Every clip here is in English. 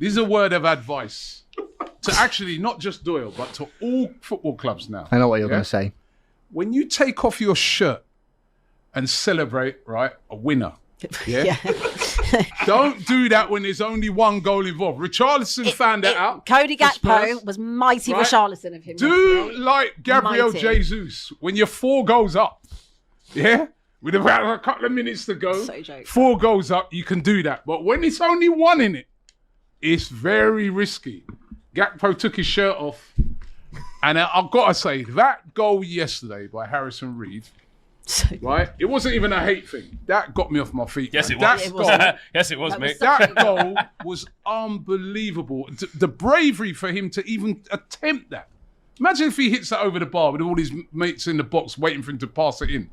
This is a word of advice to actually not just Doyle, but to all football clubs now. I know what you're going to say. When you take off your shirt and celebrate, right, a winner, don't do that when there's only one goal involved. Richarlison found that out. Cody Gakpo was mighty Richarlison of him. Do like Gabriel Jesus when you're 4 goals up. Yeah? With about a couple of minutes to go, 4 goals up, you can do that. But when it's only 1 in it, it's very risky. Gakpo took his shirt off. And I've got to say, that goal yesterday by Harrison Reed, right? It wasn't even a hate thing. That got me off my feet. Yes, man. it was. Yes, it was, mate. That goal was unbelievable. The bravery for him to even attempt that. Imagine if he hits that over the bar with all his mates in the box waiting for him to pass it in.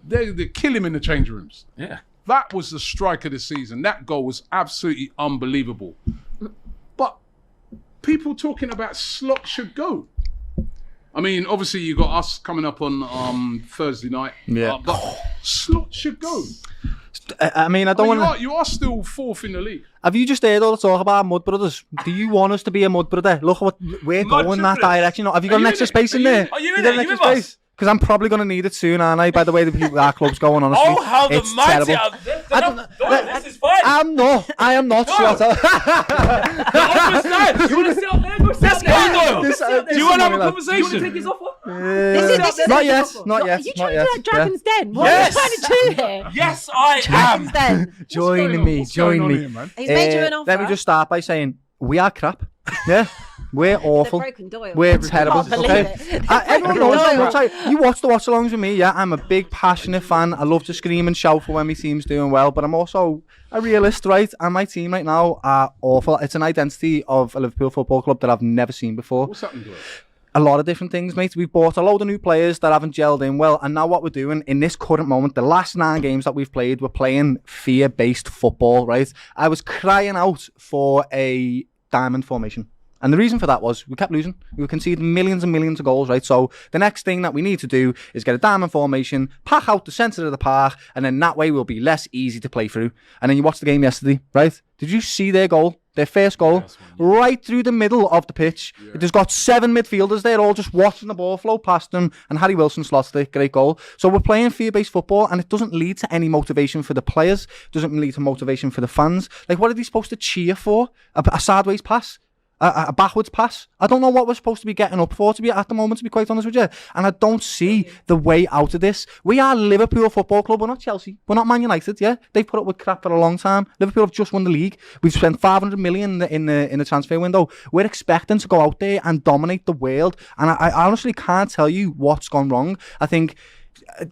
They kill him in the change rooms. Yeah. That was the strike of the season. That goal was absolutely unbelievable. But people talking about Slot should go. I mean, obviously you got us coming up on Thursday night. Yeah. But Slot should go. I mean, I don't want to... You are still 4th in the league. Have you just heard all the talk about Mud Brothers? Do you want us to be a Mud Brother? Look what we're going that direction. Have you got an extra space in there? Are you in it? Are you with us? Because I'm probably going to need it soon, aren't I? By the way, the people our club's going, honestly. Oh, how the it's mighty terrible. This is fine. I am not Slaughter. You want to sit up there? Go sit up there. Do you want to have a conversation? You want to take his offer? Not yet. Are you trying to do that Dragon's Den? What Yes. are you trying to do here? Yes, I am. Dragon's Den. Join me. Here, He's made you an offer. Let me just start by saying, we are crap. Yeah, we're awful. Broken Doyle. We're terrible. I can't believe Okay, it. everyone knows. You watch the watch-alongs with me. Yeah, I'm a big passionate fan. I love to scream and shout for when my team's doing well, but I'm also a realist, right? And my team right now are awful. It's an identity of a Liverpool Football Club that I've never seen before. What's happened to it? A lot of different things, mate. We've bought a load of new players that haven't gelled in well, and now what we're doing in this current moment, the last 9 games that we've played, we're playing fear-based football, right? I was crying out for a diamond formation. And the reason for that was we kept losing. We were conceding millions and millions of goals, right? So the next thing that we need to do is get a diamond formation, pack out the centre of the park, and then that way we'll be less easy to play through. And then you watched the game yesterday, right? Did you see their goal? Their first goal, right through the middle of the pitch. Yeah. There's got 7 midfielders there, all just watching the ball flow past them, and Harry Wilson slots it. Great goal. So we're playing fear-based football, and it doesn't lead to any motivation for the players. It doesn't lead to motivation for the fans. Like, what are they supposed to cheer for? A sideways pass? A backwards pass? I don't know what we're supposed to be getting up for at the moment, to be quite honest with you. And I don't see the way out of this. We are Liverpool Football Club. We're not Chelsea. We're not Man United, yeah? They've put up with crap for a long time. Liverpool have just won the league. We've spent 500 million in the transfer window. We're expecting to go out there and dominate the world. And I honestly can't tell you what's gone wrong. I think,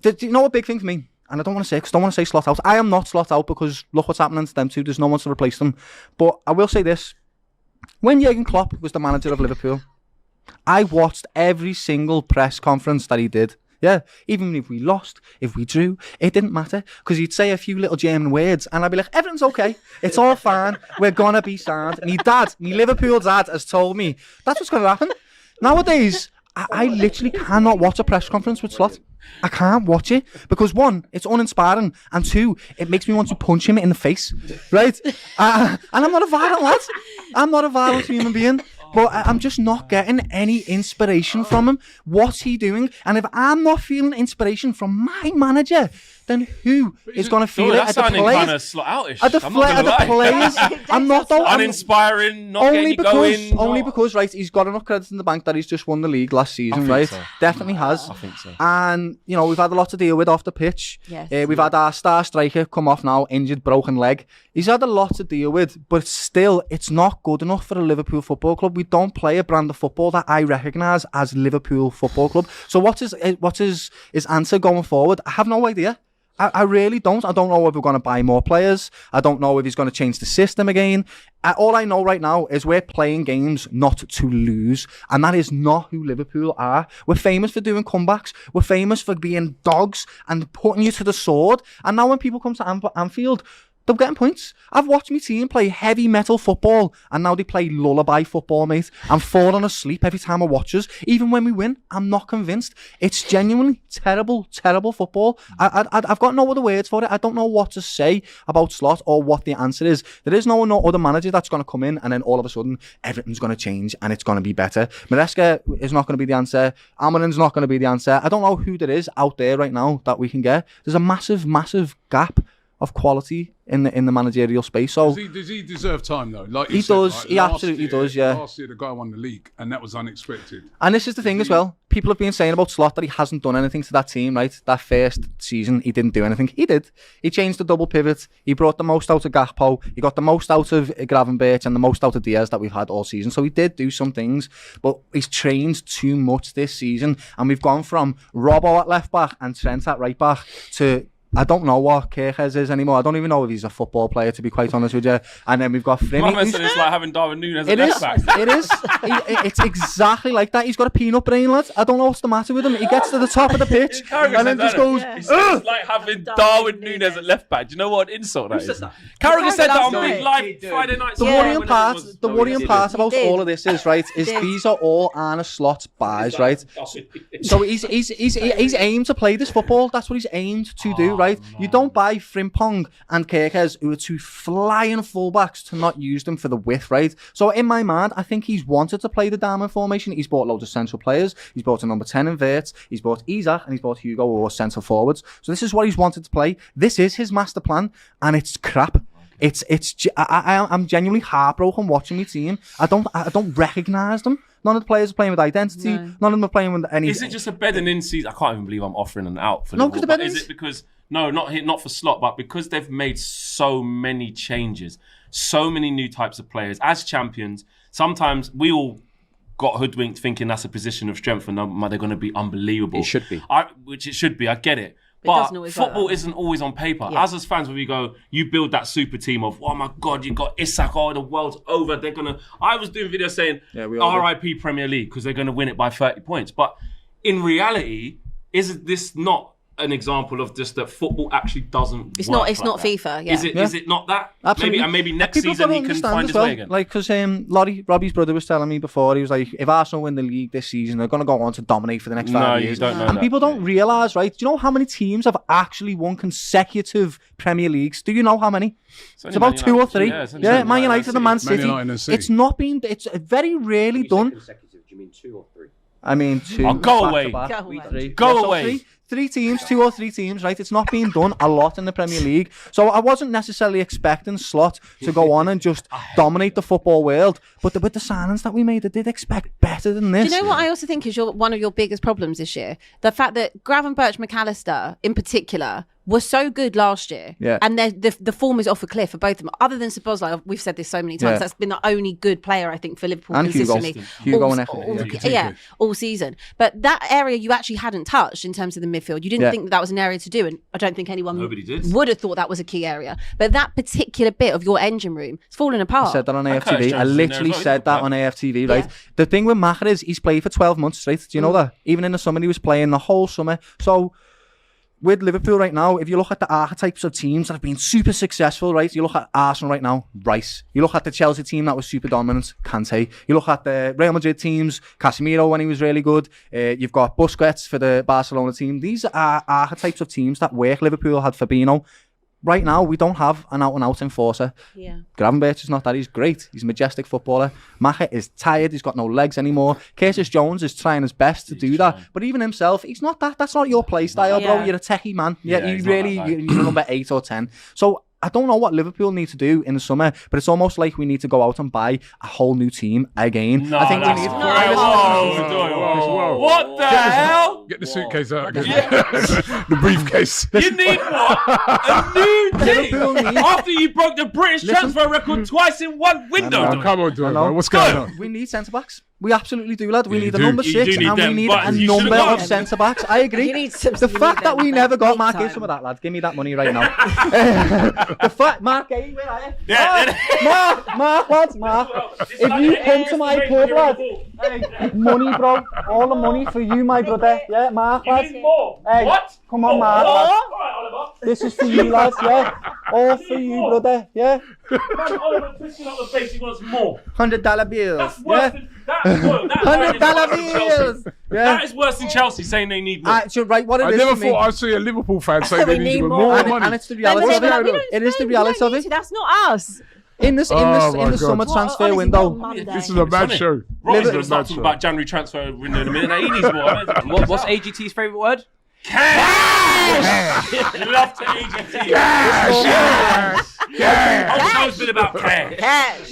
do you know a big thing for me? And I don't want to say, because I don't want to say Slot out. I am not Slot out because look what's happening to them too. There's no one to replace them. But I will say this. When Jurgen Klopp was the manager of Liverpool, I watched every single press conference that he did. Yeah, even if we lost, if we drew, it didn't matter, because he'd say a few little German words and I'd be like, everything's okay, it's all fine, we're gonna be sound. Me Liverpool dad has told me that's what's gonna happen. Nowadays, I literally cannot watch a press conference with Slot. I can't watch it because 1, it's uninspiring, and 2, it makes me want to punch him in the face, right? And I'm not a violent lad. I'm not a violent human being, but I'm just not getting any inspiration from him. What's he doing? And if I'm not feeling inspiration from my manager, then who is going to feel it at the players? Kind of Slot outish. At the players, I'm not though. Uninspiring, not only getting going. Only because, right, he's got enough credit in the bank that he's just won the league last season, right? So. Definitely has. I think so. And, you know, we've had a lot to deal with off the pitch. Yes. We've had our star striker come off now, injured, broken leg. He's had a lot to deal with, but still, it's not good enough for a Liverpool Football Club. We don't play a brand of football that I recognise as Liverpool Football Club. So what's his answer going forward? I have no idea. I really don't. I don't know if we're going to buy more players. I don't know if he's going to change the system again. All I know right now is we're playing games not to lose, and that is not who Liverpool are. We're famous for doing comebacks. We're famous for being dogs and putting you to the sword. And now when people come to Anfield, They're getting points. I've watched my team play heavy metal football and now they play lullaby football, mate. I'm falling asleep every time I watch us. Even when we win, I'm not convinced. It's genuinely terrible, terrible football. I've got no other words for it. I don't know what to say about Slot or what the answer is. There is no other manager that's going to come in and then all of a sudden everything's going to change and it's going to be better. Maresca is not going to be the answer. Amarin's not going to be the answer. I don't know who there is out there right now that we can get. There's a massive, massive gap of quality in the managerial space. So does he deserve time though? Like he does. Like, he absolutely does. Yeah. Last year the guy won the league, and that was unexpected. And this is the thing as well. People have been saying about Slot that he hasn't done anything to that team. Right, that first season he didn't do anything. He did. He changed the double pivot. He brought the most out of Gakpo. He got the most out of Gravenberch and the most out of Diaz that we've had all season. So he did do some things, but he's trained too much this season, and we've gone from Robbo at left back and Trent at right back to I don't know what Kirches is anymore. I don't even know if he's a football player, to be quite honest with you. And then we've got Frimmy. It's like having Darwin Núñez at left back. It is. It's exactly like that. He's got a peanut brain, lad. I don't know what's the matter with him. He gets to the top of the pitch and then just goes... It's like having Darwin Núñez at left back. Do you know what insult that is? Carragher said that on Big Live Friday night. The worrying part about all of this is, right, is these are all Arne Slot's buys, right? So he's aimed to play this football. That's what he's aimed to do, right? No. You don't buy Frimpong and Kirches, who are two flying fullbacks, to not use them for the width, right? So in my mind, I think he's wanted to play the diamond formation. He's bought loads of central players. He's bought a number 10 in Wirtz. He's bought Isaac and he's bought Hugo, or centre forwards. So this is what he's wanted to play. This is his master plan, and it's crap. I'm genuinely heartbroken watching my team. I don't recognise them. None of the players are playing with identity. No. None of them are playing with any. Is it just a bedding in season? I can't even believe I'm offering an out for Liverpool. But is it because not for Slot, but because they've made so many changes, so many new types of players as champions? Sometimes we all got hoodwinked thinking that's a position of strength and they're going to be unbelievable. It should be, which it should be. I get it. But football isn't always on paper. Yeah. As fans, when we go, you build that super team of, oh my God, you got Isak, the world's over. They're going to... I was doing videos saying, RIP Premier League, because they're going to win it by 30 points. But in reality, is this not an example of just that football actually doesn't It's work not that? FIFA, yeah. Is it not that? Absolutely. Maybe next season he can find his way again. Like, because Robbie's brother was telling me before, he was like, if Arsenal win the league this season, they're going to go on to dominate for the next 5 years. You don't know and that. People don't realise, right? Do you know how many teams have actually won consecutive Premier Leagues? Do you know how many? It's about 2 or 3. Yeah, Man United and Man City. It's not been... It's very rarely done. Consecutive? Do you mean 2 or 3? I mean 2. Oh, go away. Go away. 3 teams, 2 or 3 teams, right? It's not being done a lot in the Premier League. So I wasn't necessarily expecting Slot to go on and just dominate the football world. But with the signings that we made, I did expect better than this. Do you know what I also think is one of your biggest problems this year? The fact that Gravenberch, McAllister in particular were so good last year, and the form is off a cliff for both of them. Other than Szoboszlai, we've said this so many times, that's been the only good player I think for Liverpool and consistently. Hugo and all season. But that area you actually hadn't touched in terms of the midfield. You didn't think that was an area to do, and I don't think anyone would have thought that was a key area. But that particular bit of your engine room, it's falling apart. I said that on AFTV. I literally said that on AFTV, right? Yeah. The thing with Marc is he's played for 12 months straight. Do you know that? Even in the summer, he was playing the whole summer. So with Liverpool right now, if you look at the archetypes of teams that have been super successful, right? You look at Arsenal right now, Rice. You look at the Chelsea team that was super dominant, Kante. You look at the Real Madrid teams, Casemiro when he was really good. You've got Busquets for the Barcelona team. These are archetypes of teams that work. Liverpool had Fabinho. Right now, we don't have an out-and-out enforcer. Yeah. Gravenberch is not that. He's great. He's a majestic footballer. Macher is tired. He's got no legs anymore. Curtis Jones is trying his best to do that. But even himself, he's not that. That's not your play style, bro. You're a techie man. You're number 8 or 10. So I don't know what Liverpool need to do in the summer, but it's almost like we need to go out and buy a whole new team again. No, I think we need. Whoa. What the hell? Get the suitcase out. The briefcase. You need what? A new team? After you broke the British transfer record twice in one window. Come on, bro. What's going on? We need centre-backs. We absolutely do, lad. We need a number 6 and we need a number of centre-backs. I agree. The fact that we never got Marc, give some of that, lad. Give me that money right now. The fact, Marc, Guéhi, where are you? Marc, lads, Marc. If you come to my pub, lad, Money, bro. All the money for you, my brother. Yeah, Marc. You need more. Hey, what? Come on, Marc. All right, Oliver. This is for you, lads. Yeah. All for you, brother. Yeah. Man, Oliver twisting up the face. He wants more. $100 bills. That's worse than $100 bills. Yeah. That is worse than Chelsea saying they need more. Right, what it I is never for me. thought I'd see a Liverpool fan say they need more money. And it's the reality of it. It is the reality of it. That's not us. In the summer transfer window. This is a mad show. Robbie's going to start talking about January transfer window in a minute. Now, he needs more. What's AGT's favourite word? Cash! You love to AGT. Cash! Whole show's been about cash.